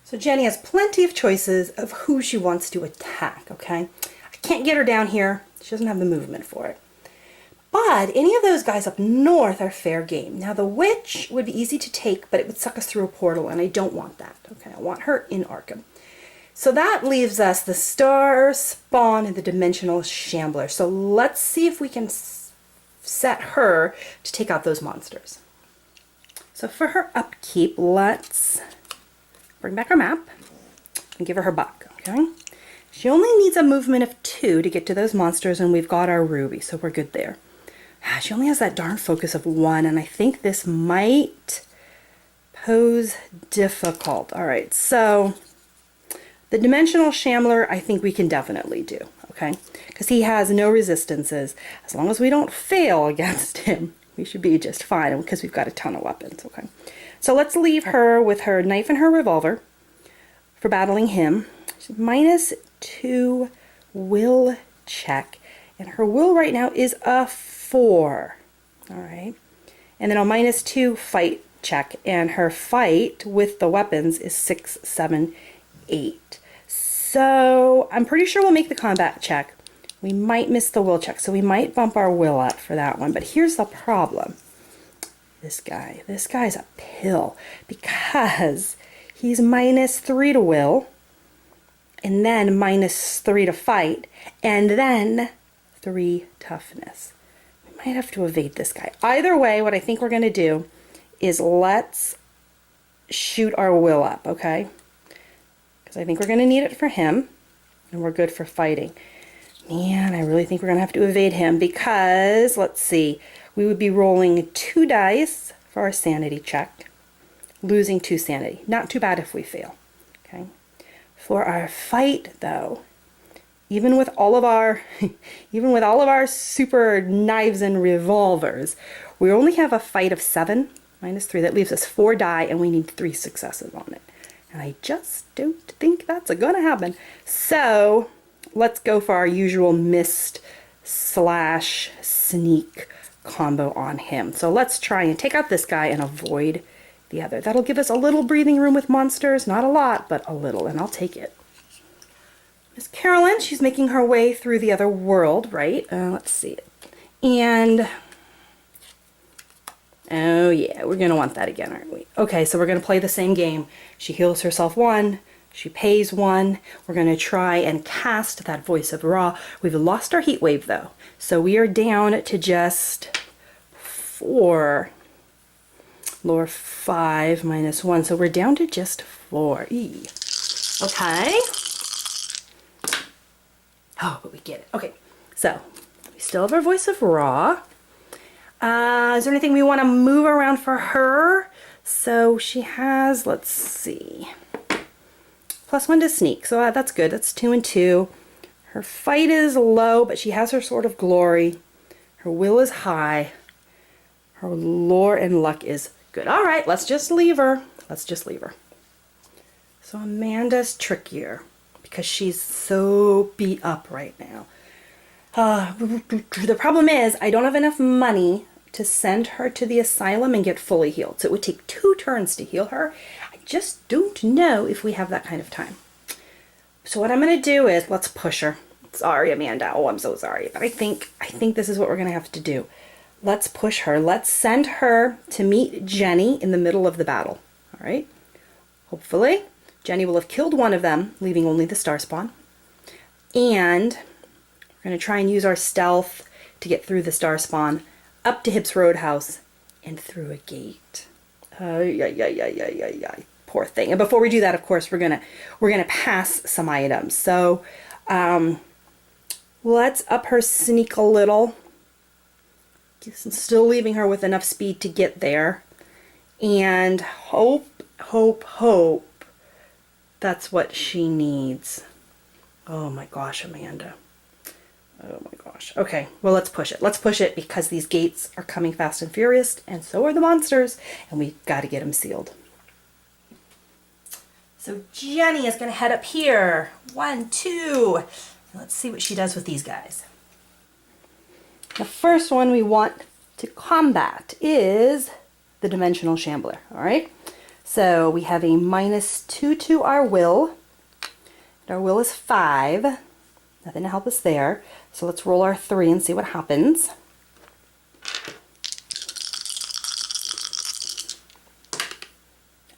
So Jenny has plenty of choices of who she wants to attack, okay? I can't get her down here. She doesn't have the movement for it. But any of those guys up north are fair game. Now the witch would be easy to take, but it would suck us through a portal, and I don't want that, okay? I want her in Arkham. So that leaves us the Star Spawn and the Dimensional Shambler. So let's see if we can set her to take out those monsters. So for her upkeep, let's bring back our map and give her buck, okay? She only needs a movement of 2 to get to those monsters, and we've got our ruby, so we're good there. She only has that darn focus of 1, and I think this might pose difficult. All right, so the Dimensional Shambler, I think we can definitely do, okay? Because he has no resistances. As long as we don't fail against him, we should be just fine, because we've got a ton of weapons, okay? So let's leave her with her knife and her revolver for battling him. She's -2 will check, and her will right now is a 4. All right, and then a -2 fight check, and her fight with the weapons is 6, 7, 8. So I'm pretty sure we'll make the combat check. We might miss the will check, so we might bump our will up for that one. But here's the problem. This guy's a pill, because he's -3 to will, and then -3 to fight, and then 3 toughness. We might have to evade this guy. Either way, what I think we're going to do is let's shoot our will up, okay? Because I think we're going to need it for him, and we're good for fighting. Man, I really think we're going to have to evade him, because, let's see, we would be rolling 2 dice for our sanity check, losing 2 sanity. Not too bad if we fail, okay? For our fight, though, even with all of our super knives and revolvers, we only have a fight of 7, -3. That leaves us 4 die, and we need 3 successes on it. And I just don't think that's gonna happen. So let's go for our usual mist / sneak combo on him. So let's try and take out this guy and avoid the other. That'll give us a little breathing room with monsters. Not a lot, but a little, and I'll take it. Miss Carolyn, she's making her way through the other world, right? Let's see. And, oh yeah, we're going to want that again, aren't we? Okay, so we're going to play the same game. She heals herself 1. She pays 1. We're going to try and cast that Voice of Ra. We've lost our heat wave, though. So we are down to just 4. Lower 5 -1. So we're down to just 4. Okay. Oh, but we get it. Okay, so we still have our Voice of Ra. Is there anything we want to move around for her? So she has, let's see, +1 to sneak. So that's good. That's 2 and 2. Her fight is low, but she has her Sword of Glory. Her will is high. Her lore and luck is good. All right, let's just leave her. Let's just leave her. So Amanda's trickier, because she's so beat up right now. The problem is I don't have enough money to send her to the asylum and get fully healed. So it would take 2 turns to heal her. I just don't know if we have that kind of time. So what I'm going to do is let's push her. Sorry, Amanda. Oh, I'm so sorry. But I think this is what we're going to have to do. Let's push her. Let's send her to meet Jenny in the middle of the battle. All right? Hopefully, Jenny will have killed one of them, leaving only the Star Spawn. And we're going to try and use our stealth to get through the Star Spawn, up to Hips Roadhouse, and through a gate. Poor thing. And before we do that, of course, we're gonna pass some items. So let's up her sneak a little. Still leaving her with enough speed to get there. And hope that's what she needs. Oh my gosh, Amanda. Oh my gosh. Okay, well, let's push it. Let's push it, because these gates are coming fast and furious, and so are the monsters, and we got to get them sealed. So Jenny is going to head up here. 1, 2. Let's see what she does with these guys. The first one we want to combat is the Dimensional Shambler, all right? So we have a -2 to our will. Our will is 5. Nothing to help us there. So let's roll our 3 and see what happens.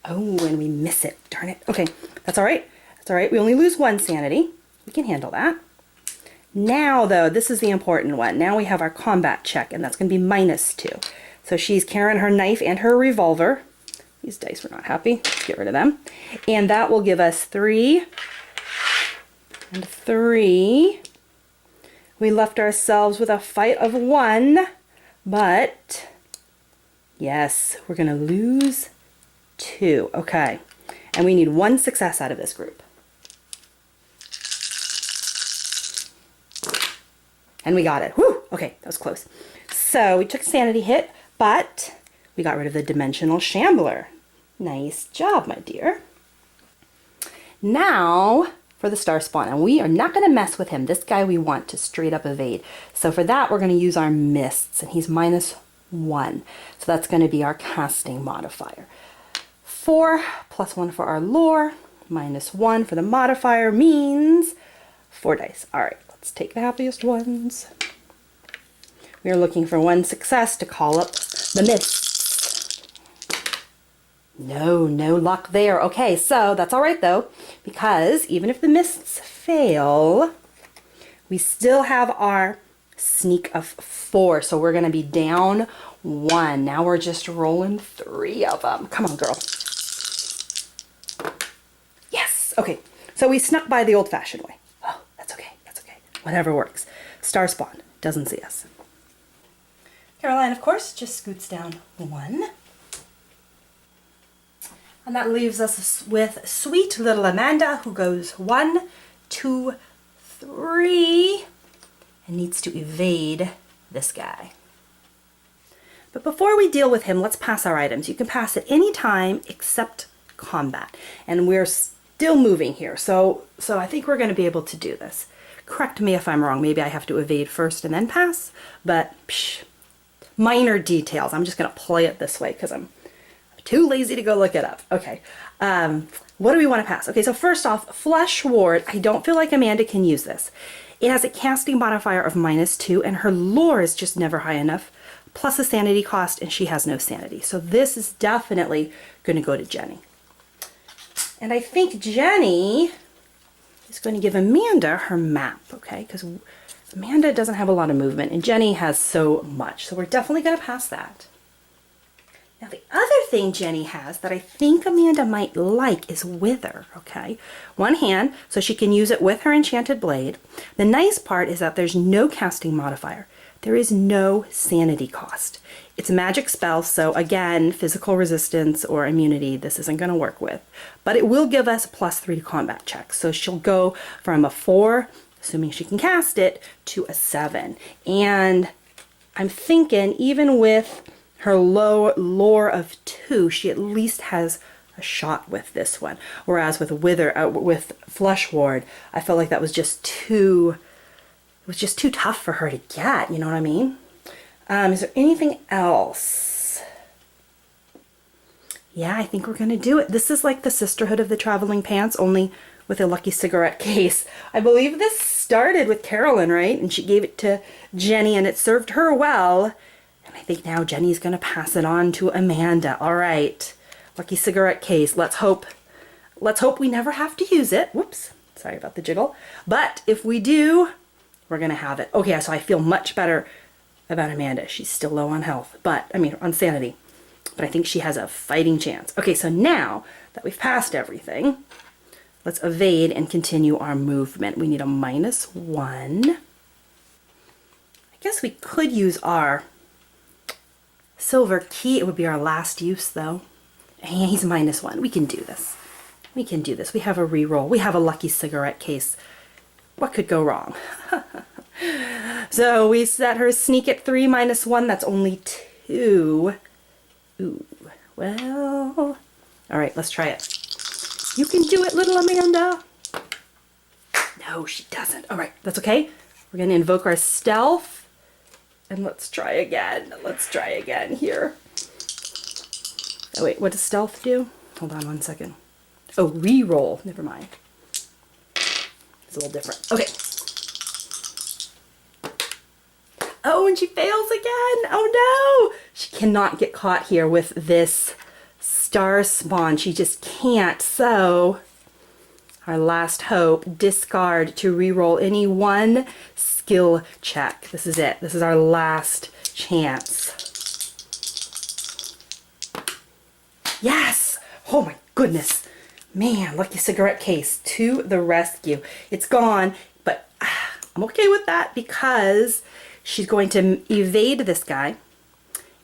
Oh, and we miss it. Darn it. Okay, that's all right. That's all right. We only lose 1 sanity. We can handle that. Now, though, this is the important one. Now we have our combat check, and that's going to be -2. So she's carrying her knife and her revolver. These dice were not happy. Let's get rid of them. And that will give us 3 and 3. We left ourselves with a fight of 1, but yes, we're going to lose 2. Okay, and we need 1 success out of this group. And we got it. Whew! Okay, that was close. So we took a sanity hit, but we got rid of the dimensional shambler. Nice job, my dear. Now for the star spawn, and we are not going to mess with him. This guy we want to straight up evade. So for that, we're going to use our mists, and he's -1. So that's going to be our casting modifier. 4 + 1 for our lore, -1 for the modifier means 4 dice. All right, let's take the happiest ones. We are looking for 1 success to call up the mists. No luck there. Okay, so that's all right though, because even if the mists fail, we still have our sneak of 4. So we're going to be down 1. Now we're just rolling 3 of them. Come on, girl. Yes. Okay, so we snuck by the old-fashioned way. Oh, that's okay. That's okay. Whatever works. Star spawn doesn't see us. Caroline, of course, just scoots down 1. And that leaves us with sweet little Amanda, who goes 1, 2, 3, and needs to evade this guy. But before we deal with him, let's pass our items. You can pass at any time except combat. And we're still moving here, so I think we're going to be able to do this. Correct me if I'm wrong. Maybe I have to evade first and then pass, but minor details. I'm just going to play it this way because I'm too lazy to go look it up. Okay, what do we want to pass? Okay, so first off, Flesh Ward. I don't feel like Amanda can use this. It has a casting modifier of -2, and her lore is just never high enough, plus a sanity cost, and she has no sanity. So this is definitely going to go to Jenny. And I think Jenny is going to give Amanda her map, okay? Because Amanda doesn't have a lot of movement, and Jenny has so much. So we're definitely going to pass that. Now the other thing Jenny has that I think Amanda might like is Wither, okay? 1 hand, so she can use it with her enchanted blade. The nice part is that there's no casting modifier. There is no sanity cost. It's a magic spell, so again, physical resistance or immunity, this isn't going to work with. But it will give us a +3 to combat checks. So she'll go from a 4, assuming she can cast it, to a 7. And I'm thinking even with her low lore of 2, she at least has a shot with this one. Whereas with with Flesh Ward, I felt like that was just too, it was just too tough for her to get. You know what I mean? Is there anything else? Yeah, I think we're gonna do it. This is like the Sisterhood of the Traveling Pants, only with a lucky cigarette case. I believe this started with Carolyn, right? And she gave it to Jenny, and it served her well. I think now Jenny's going to pass it on to Amanda. All right, lucky cigarette case. Let's hope we never have to use it. Whoops, sorry about the jiggle. But if we do, we're going to have it. Okay, so I feel much better about Amanda. She's still low on health, on sanity. But I think she has a fighting chance. Okay, so now that we've passed everything, let's evade and continue our movement. We need a -1. I guess we could use our silver key. It would be our last use though. And he's -1. We can do this. We can do this. We have a reroll. We have a lucky cigarette case. What could go wrong? So we set her sneak at 3 -1. That's only 2. Ooh, well. All right, let's try it. You can do it, little Amanda. No, she doesn't. All right, that's okay. We're going to invoke our stealth. And let's try again. Let's try again here. Oh wait, what does stealth do? Hold on one second. Oh, re-roll. Never mind. It's a little different. Okay. Oh, and she fails again. Oh no! She cannot get caught here with this star spawn. She just can't. So, our last hope, discard to re-roll any one skill check. This is it. This is our last chance. Yes! Oh my goodness. Man, lucky cigarette case to the rescue. It's gone, but I'm okay with that because she's going to evade this guy.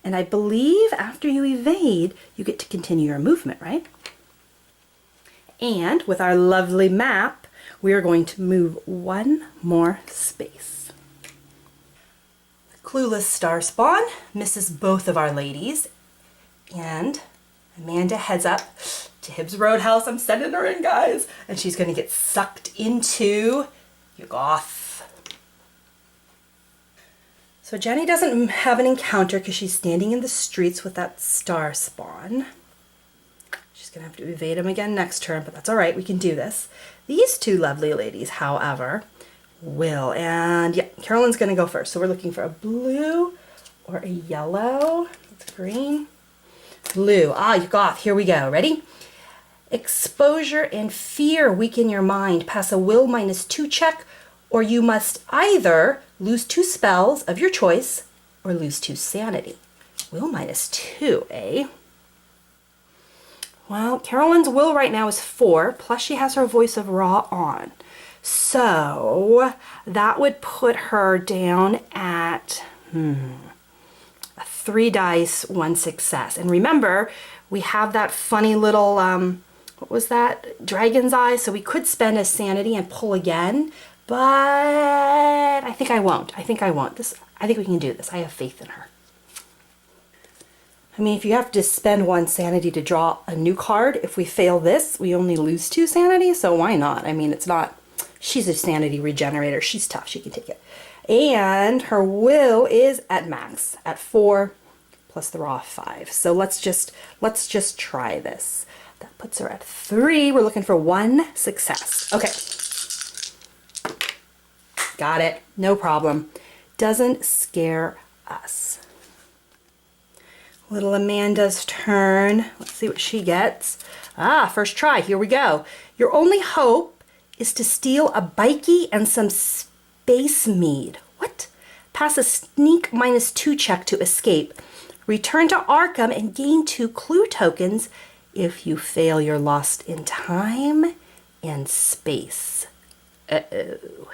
And I believe after you evade, you get to continue your movement, right? And with our lovely map, we are going to move one more space. The clueless star spawn misses both of our ladies. And Amanda heads up to Hibbs Roadhouse. I'm sending her in, guys. And she's going to get sucked into Yuggoth. So Jenny doesn't have an encounter because she's standing in the streets with that star spawn. She's going to have to evade him again next turn, but that's all right. We can do this. These two lovely ladies, however, will. And yeah, Carolyn's going to go first. So we're looking for a blue or a yellow. It's green. Blue. Ah, Yuggoth. Here we go. Ready? Exposure and fear weaken your mind. Pass a will -2 check, or you must either lose 2 spells of your choice or lose 2 sanity. Will -2, eh? Well, Carolyn's will right now is 4, plus she has her Voice of Ra on. So that would put her down at a 3 dice, 1 success. And remember, we have that funny little, what was that? Dragon's Eye. So we could spend a sanity and pull again, but I think I won't. I think we can do this. I have faith in her. I mean, if you have to spend 1 sanity to draw a new card, if we fail this, we only lose 2 sanity, so why not? I mean, it's not, she's a sanity regenerator. She's tough. She can take it. And her will is at max, at 4, plus the raw 5. So let's just try this. That puts her at 3. We're looking for 1 success. Okay. Got it. No problem. Doesn't scare us. Little Amanda's turn. Let's see what she gets. Ah, first try. Here we go. Your only hope is to steal a bikie and some space mead. What? Pass a sneak -2 check to escape. Return to Arkham and gain 2 clue tokens. If you fail, you're lost in time and space. Uh-oh.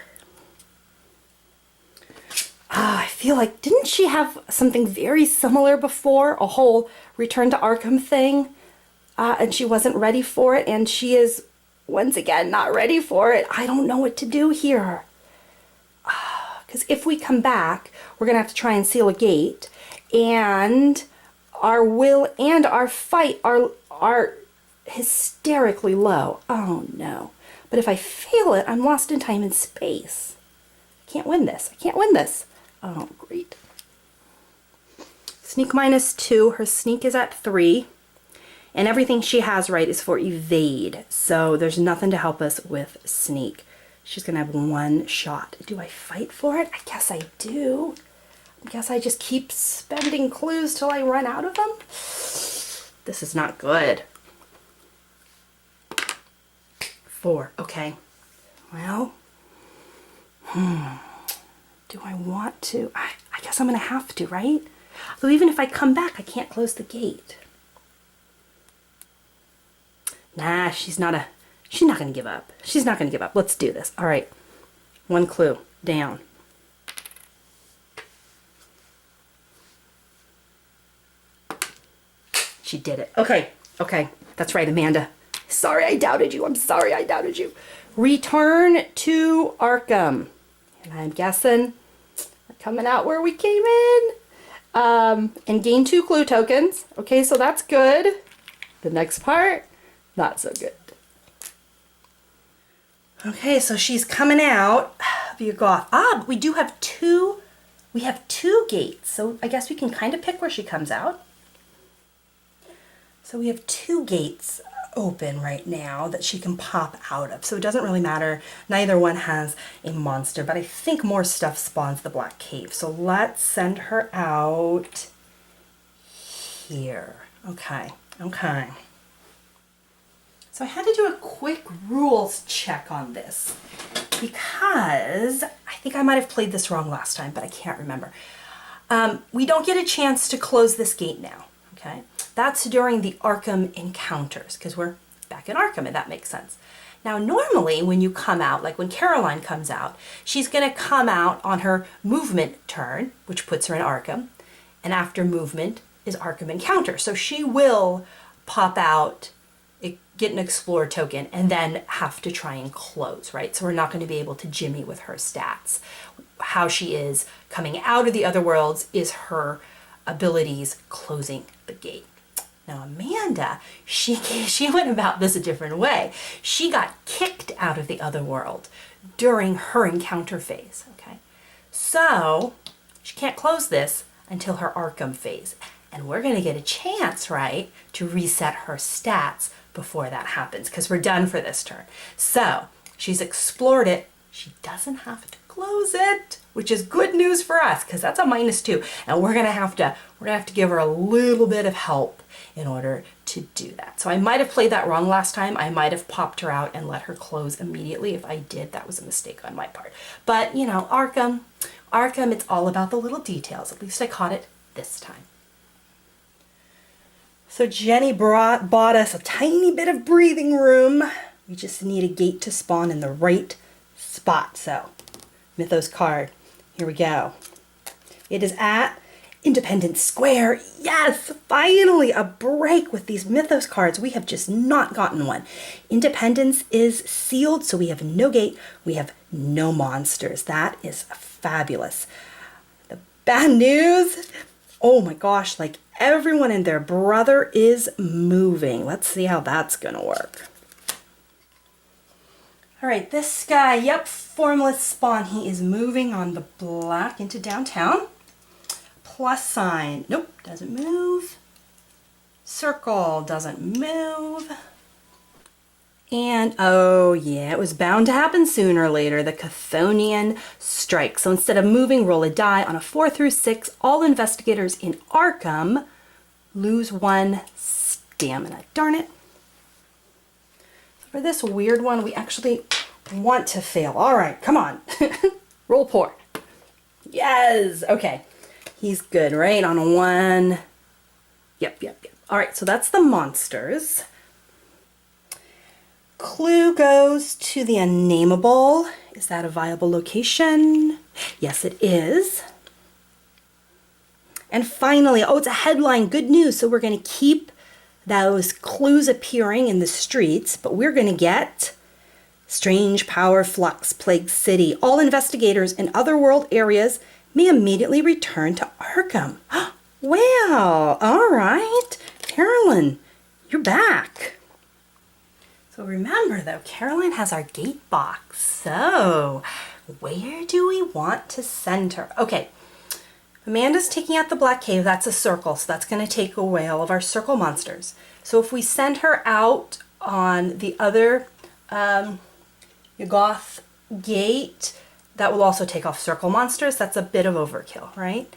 I feel like, didn't she have something very similar before? A whole Return to Arkham thing? And she wasn't ready for it, and she is, once again, not ready for it. I don't know what to do here. Because if we come back, we're going to have to try and seal a gate, and our will and our fight are hysterically low. Oh no. But if I fail it, I'm lost in time and space. I can't win this. I can't win this. Oh, great. Sneak -2. Her sneak is at 3. And everything she has right is for evade. So there's nothing to help us with sneak. She's going to have 1 shot. Do I fight for it? I guess I do. I guess I just keep spending clues till I run out of them. This is not good. 4. Okay. Well, do I want to? I guess I'm going to have to, right? Though even if I come back, I can't close the gate. Nah, she's not going to give up. She's not going to give up. Let's do this. All right. 1 clue. Down. She did it. Okay. Okay. That's right, Amanda. Sorry I doubted you. I'm sorry I doubted you. Return to Arkham. And I'm guessing we're coming out where we came in. And gain 2 clue tokens. Okay, so that's good. The next part, not so good. Okay, so she's coming out of Yuggoth. But we do have 2. We have 2 gates. So I guess we can kind of pick where she comes out. So we have 2 gates. open right now that she can pop out of. So it doesn't really matter. Neither one has a monster, but I think more stuff spawns the Black Cave. So let's send her out here. Okay, okay. So I had to do a quick rules check on this because I think I might have played this wrong last time, but I can't remember. We don't get a chance to close this gate now, okay? That's during the Arkham encounters because we're back in Arkham, and that makes sense. Now, normally when you come out, like when Caroline comes out, she's going to come out on her movement turn, which puts her in Arkham, and after movement is Arkham encounter. So she will pop out, get an Explorer token, and then have to try and close, right? So we're not going to be able to jimmy with her stats. How she is coming out of the other worlds is her abilities closing the gate. Now Amanda, she went about this a different way. She got kicked out of the other world during her encounter phase, okay? So she can't close this until her Arkham phase. And we're going to get a chance, right, to reset her stats before that happens because we're done for this turn. So she's explored it. She doesn't have to close it, which is good news for us because that's a -2, and we're gonna have to give her a little bit of help in order to do that. So I might have played that wrong last time. I might have popped her out and let her close immediately. If I did, that was a mistake on my part. But you know, Arkham, it's all about the little details. At least I caught it this time. So Jenny bought us a tiny bit of breathing room. We just need a gate to spawn in the right spot. So Mythos card, here we go. It is at Independence Square. Yes, finally a break with these Mythos cards. We have just not gotten one. Independence is sealed, so we have no gate. We have no monsters. That is fabulous. The bad news, oh my gosh, like everyone and their brother is moving. Let's see how that's gonna work. All right, this guy, yep, formless spawn. He is moving on the black into downtown. Plus sign, nope, doesn't move. Circle doesn't move. And oh yeah, it was bound to happen sooner or later, the Chthonian strike. So instead of moving, roll a die. On a 4 through 6, all investigators in Arkham lose 1 stamina. Darn it. For this weird one, we actually want to fail. All right, come on. Roll poor. Yes, okay. He's good, right? On a 1. Yep. All right, so that's the monsters. Clue goes to the unnameable. Is that a viable location? Yes, it is. And finally, oh, it's a headline. Good news. So we're going to keep those clues appearing in the streets, but we're going to get strange power flux, plague city. All investigators in otherworld areas may immediately return to Arkham. Wow, all right. Carolyn, you're back. So remember though, Caroline has our gate box. So where do we want to send her? Okay, Amanda's taking out the Black Cave. That's a circle, so that's going to take away all of our circle monsters. So if we send her out on the other Yuggoth gate, that will also take off circle monsters. That's a bit of overkill, right?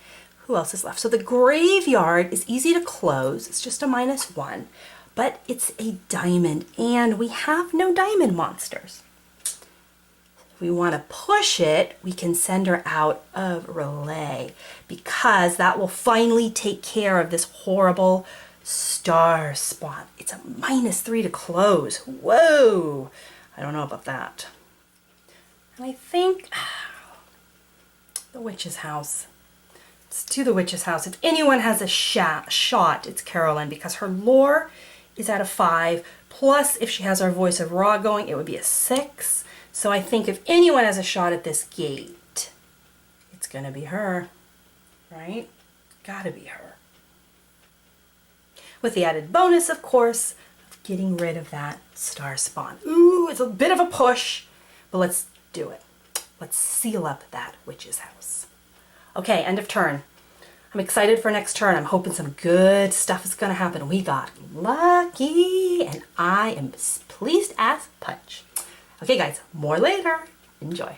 Who else is left? So the graveyard is easy to close. It's just a -1, but it's a diamond, and we have no diamond monsters. If we want to push it, we can send her out of Relay because that will finally take care of this horrible star spot. It's a -3 to close. Whoa! I don't know about that. And I think the witch's house. Let's do the witch's house. If anyone has a shot, it's Carolyn because her lore is at a 5. Plus, if she has our voice of Ra going, it would be a 6. So I think if anyone has a shot at this gate, it's going to be her, right? Gotta be her. With the added bonus, of course, of getting rid of that star spawn. Ooh, it's a bit of a push, but let's do it. Let's seal up that witch's house. Okay, end of turn. I'm excited for next turn. I'm hoping some good stuff is going to happen. We got lucky, and I am pleased as punch. Okay guys, more later. Enjoy.